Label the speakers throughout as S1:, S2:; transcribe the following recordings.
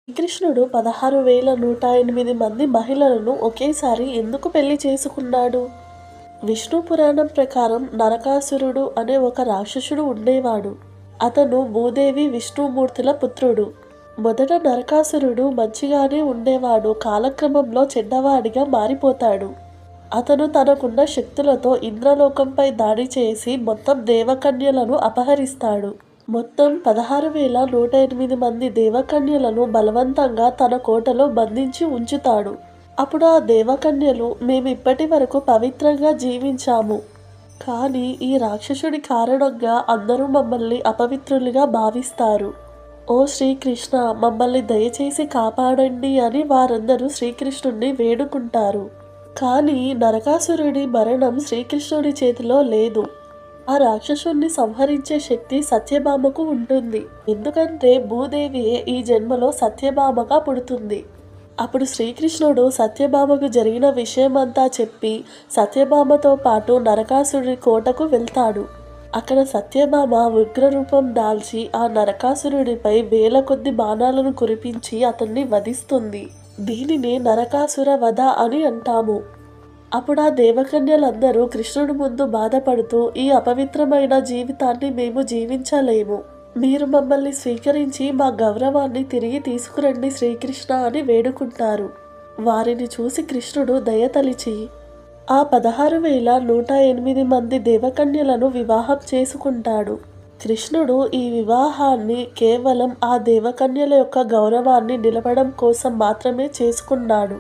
S1: శ్రీకృష్ణుడు 16,108 మంది మహిళలను ఒకేసారి ఎందుకు పెళ్లి చేసుకున్నాడు? విష్ణు పురాణం ప్రకారం నరకాసురుడు అనే ఒక రాక్షసుడు ఉండేవాడు. అతను భూదేవి విష్ణుమూర్తుల పుత్రుడు. మొదట నరకాసురుడు మంచిగానే ఉండేవాడు. కాలక్రమంలో చెడ్డవాడిగా మారిపోతాడు. అతను తనకున్న శక్తులతో ఇంద్రలోకంపై దాడి చేసి మొత్తం దేవకన్యలను అపహరిస్తాడు. మొత్తం 16,108 మంది దేవకన్యలను బలవంతంగా తన కోటలో బంధించి ఉంచుతాడు. అప్పుడు ఆ దేవకన్యలు, మేము ఇప్పటి వరకు పవిత్రంగా జీవించాము, కానీ ఈ రాక్షసుడి కారణంగా అందరూ మమ్మల్ని అపవిత్రులుగా భావిస్తారు. ఓ శ్రీకృష్ణ, మమ్మల్ని దయచేసి కాపాడండి అని వారందరూ శ్రీకృష్ణుడిని వేడుకుంటారు. కానీ నరకాసురుడి మరణం శ్రీకృష్ణుడి చేతిలో లేదు. ఆ రాక్షసుణ్ణి సంహరించే శక్తి సత్యభామకు ఉంటుంది. ఎందుకంటే భూదేవియే ఈ జన్మలో సత్యభామగా పుడుతుంది. అప్పుడు శ్రీకృష్ణుడు సత్యభామకు జరిగిన విషయమంతా చెప్పి సత్యభామతో పాటు నరకాసురుడి కోటకు వెళ్తాడు. అక్కడ సత్యభామ ఉగ్రరూపం దాల్చి ఆ నరకాసురుడిపై వేల కొద్ది బాణాలను కురిపించి అతన్ని వధిస్తుంది. దీనినే నరకాసుర వధ అని అంటాము. అప్పుడు ఆ దేవకన్యలందరూ కృష్ణుడి ముందు బాధపడుతూ, ఈ అపవిత్రమైన జీవితాన్ని మేము జీవించలేము, మీరు మమ్మల్ని స్వీకరించి మా గౌరవాన్ని తిరిగి తీసుకురండి శ్రీకృష్ణ అని వేడుకుంటారు. వారిని చూసి కృష్ణుడు దయతలిచి ఆ 16,108 మంది దేవకన్యలను వివాహం చేసుకుంటాడు. కృష్ణుడు ఈ వివాహాన్ని కేవలం ఆ దేవకన్యల యొక్క గౌరవాన్ని నిలపడం కోసం మాత్రమే చేసుకున్నాడు.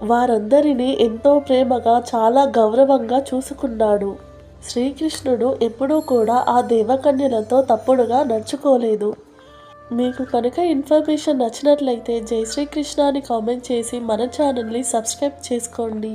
S1: వారందరినీ ఎంతో ప్రేమగా, చాలా గౌరవంగా చూసుకున్నాడు. శ్రీకృష్ణుడు ఎప్పుడూ కూడా ఆ దేవకన్యలతో తప్పుడుగా నడుచుకోలేదు. మీకు కనుక ఇన్ఫర్మేషన్ నచ్చినట్లయితే జై శ్రీకృష్ణ అని కామెంట్ చేసి మన ఛానల్ని సబ్స్క్రైబ్ చేసుకోండి.